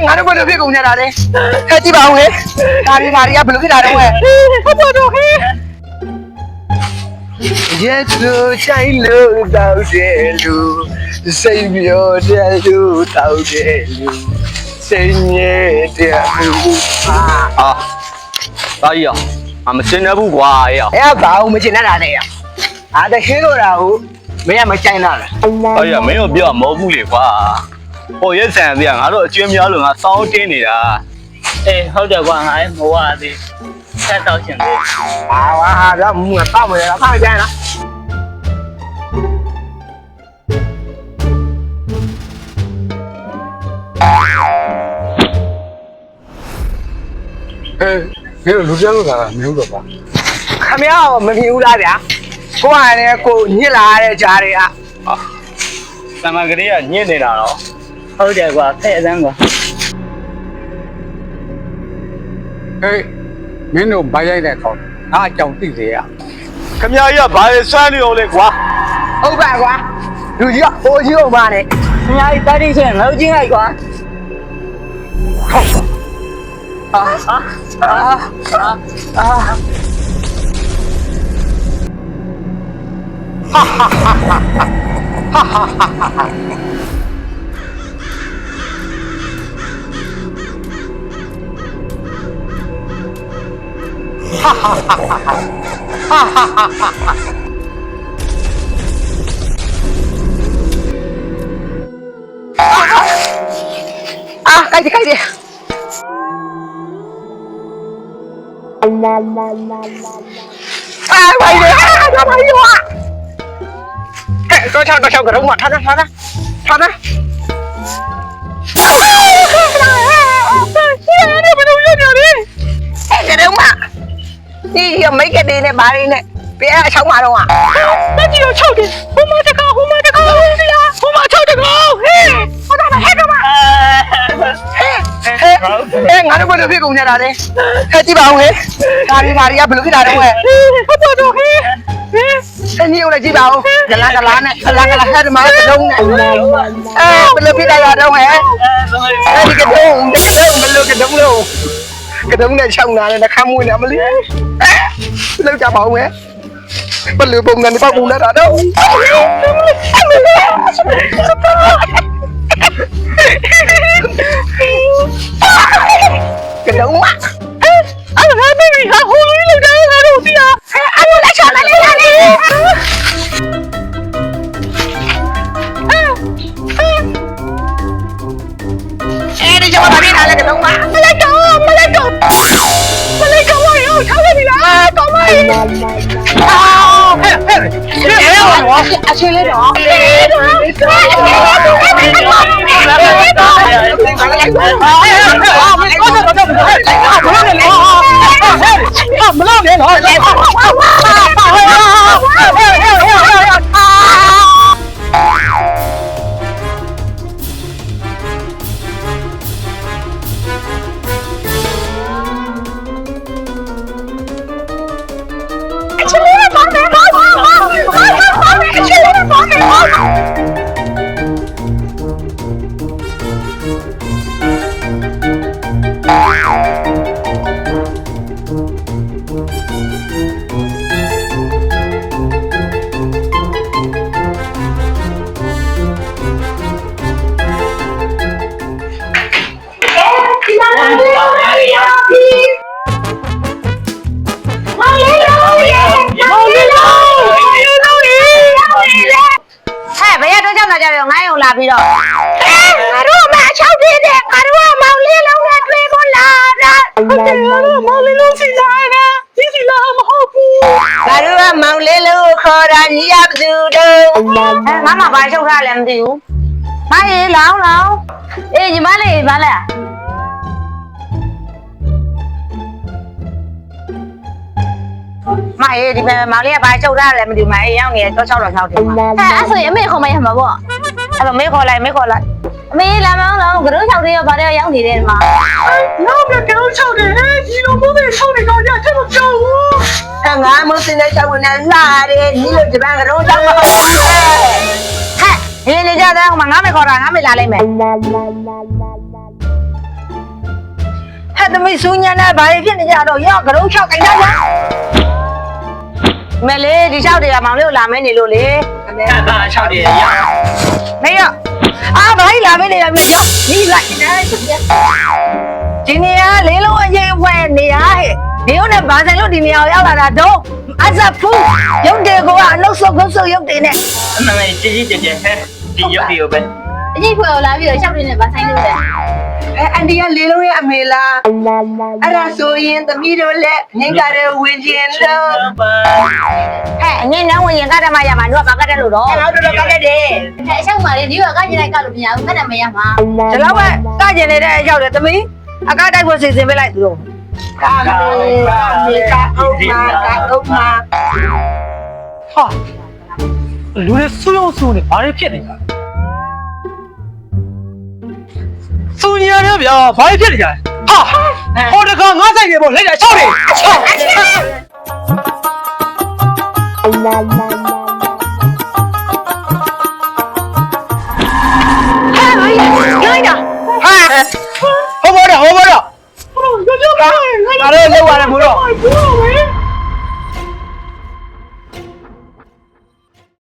ငါတို့ဘယ်လိုဖြစ်ကုန်ကြတာလဲဟဲ့ကြည့်ပါဦးဟဲ့ဒါဒီမာရီကဘယ်လိုဖြစ်တာတော့ဟဲ့ဟုတ်ပါတော့ဟဲ့ရဲ့သူဆိုင်လို့တောက်တယ်လူစိတ်ပြောတယ်လူတောက်တယ်လူစိတ်ညစ်တယ်လူတာကြီးမစင်နေဘူးကွာအဲ့ဘာလို့မချင်တာလဲအားတရှင်းလို့တာဟုတ်မင်းကမကြိုင်တာလားတာကြီးမင်းတို့ပြောမဟုတ်ဘူးလေကွာဟိုရက်ဆန်သေးငါတို့အကျွမ်းများလို့ငါစောင်းတင်းနေတာဟုတ်တယ်ကွာငါလည်းမဟုတ်ပါသေးဆက်တော့ရှင်သေးဟာတော့မူကတောက်မလဲဖားကြလားမင်းတို့လူပြောင်းလို့ကမဟုတ်တော့ပါခမရမမြင်ဘူးလားဗျာကိုကလည်းကိုညစ်လာတဲ့ကြားတွေကသမန်ကလေးကညစ်နေတာတော့ဟုတ်တယ်ကွာဖဲ့အစမ်းကွာဟေးမင်းတို့ဘာရိုက်တဲ့ကောင်ငါအကြောင်းသိစေရခမကြီးကဘာလဲစွမ်းနေအောင်လဲကွာဟုတ်ပါကွာလူကြီးကဟိုကြီးအောင်ပါနဲ့အများကြီးတားတိဆိုရင်ငါတို့ချင်းလိုက်ကွာဟုတ်ပါခိုက်တယ်ဘာလဲဒါဘာယူอ่ะတော့ချောက်ကတော့မထားတာရှင်းရတယ်ဘယ်လိုလုပ်ကြလဲကတော့မဒီမိတ်ကလေးနဲ့ဘာလေးနဲ့ပြဲအချောင်းမှာတော့อ่ะတက်ကြီးတော့6တယ်ဟိုမှာတကောဟိုမှာ6တကောဟေးဟိုဒါဟဲ့တော့မငါတို့ဘယ်လိုဖြစ်ကုန်ကြတာလဲဟဲ့ကြည့်ပါဦးဟဲ့ဒါဒီမာရီကဘယ်လိုဖြစ်တာတော့ဟဲ့ဟုတ်ပါတော့ဟဲ့အင်းကြီးကိုလည်းကြည့်ပါဦးဂလာနဲ့ဟဲ့ဒီမှာတုံးနဲ့ဘယ်လိုဖြစ်တာတော့ဟဲ့အဲ့ဒီကတုံးဘယ်လိုကတုံးလို့ကတုံးနဲ့ချောင်းလာနဲ့ခမ်းမွေးနေမလေးလောက်ကြပါဦးဟဲ့ဘယ်လိုပုံစံနဲ့ပေါက်ပုံလာတာတော့ကတုံးမအဲ့ဒါမင်းဟာဟိုလိုလောက်တာငါတို့သိလားအဲ့လိုလက်ချလာလေအဲ့ဒီကြောင့်ဘာဖြစ်လာလဲကတုံးမမလိုက်တော့ရောထားလိုက်ပြီလားကောင်းပါရဲ့အချင်းလေးတော့မလို့လေနော်လာပြီးတော့ငါတို့မှ6ပြည့်တဲ့ငါတို့ကမောင်လေးလုံးနဲ့တွေ့ကိုလာတာဟုတ်တယ်ငါတို့မောင်လေးလုံးစီလာတာဒီစီလာမဟုတ်ဘူးငါတို့ကမောင်လေးလုံးခေါ်တာညီရဘသူတို့ငါမှဘာချုပ်ထားလဲမသိဘူးမအေးလောင်းအေးညီမလေးဘာလဲမအေးဒီမောင်လေးကဘာချုပ်ထားလဲမသိဘူးမအေးရောက်နေတော့6တယ်တယ်အဲ့ဆိုရင်အမေခေါ်မရမှာပေါ့အဲ့တော့မေးခေါ်လိုက်အမေလာမောင်းတော့ကရုံး6တွေရောဗါတွေရောက်နေတယ်ဒီမှာနောက်ပြကရုံး6တွေဟဲ့ဒီလိုမိုးတွေ6တွေကောင်ကြချက်မကြောက်ဘူးငါမိုးစင်းတဲ့6ဝင်နဲ့လာတယ်ညီလို့ဒီပန်းကရုံး6မဟုတ်ဘူးဟဲ့ ဟင်းနေကြတဲ့ဟိုမှာငါမေခေါ်တာငါမေလာလိုက်မယ်ဟဲ့သမီးစူးညံနဲ့ဘာဖြစ်နေကြတော့ရော့ကရုံးချောက်ကြိုင်တာလားမလေးဒီလျှောက်တွေကမောင်လေးကိုလာမဲနေလို့လေ ဘာ6တယ်ရ မေရအာဘာကြီးလာမဲနေရပြီရောညီလိုက်ဒီနေရာလေးလုံးအရေးဝဲနေရဟဲ့ဒီဦးနဲ့ဘာဆိုင်လို့ဒီနေရာကိုရောက်လာတာတော့အဇဖူရုပ်တွေကိုကအနှုတ်ဆုပ်ရုပ်တွေနဲ့ အမှန်ပဲကြီးကြီးကျယ်ကျယ်ဟဲ့ဒီရုပ်တွေကိုပဲ အကြီးဖွယ်ကိုလာပြီးတော့ရှောက်နေနဲ့ဗာဆိုင်လို့လေ အန်ဒီကလေးလုံးရဲ့အမေလားအဲ့ဒါဆိုရင်သမီးတို့လည်းငင်္ဂရဝင်ခြင်းတော့ဟဲ့ငင်နှောင်းဝင်ရင်ကတည်းကရမှာတို့ကဘာကတည်းလို့တော့အဲ့တော့တော်တော်ကတည်းတယ် အဲအရှောက်ပါလေဒီကကကြည့်လိုက်ကလို့မရဘူးခက်တယ်မရမှာ ဒီလောက်ပဲကကျင်နေတဲ့အရောက်တယ်သမီးအကားတိုက်ဖို့စီစဉ်ပေးလိုက်သူတို့ကာမေကအုံမာ ဟာလူတွေစူးရုံစူးနေဘာတွေဖြစ်နေလဲစူးညာနေဗျာဘာတွေဖြစ်နေကြလဲဟာဟိုတခါငါဆိုင်နေပေါ့လက်ရချောက်နေချောက် ဟဲ့ရိုင်းတာဟာဟိုဘောတော့ငါတို့လောက်ရတယ်ဘိုးတော့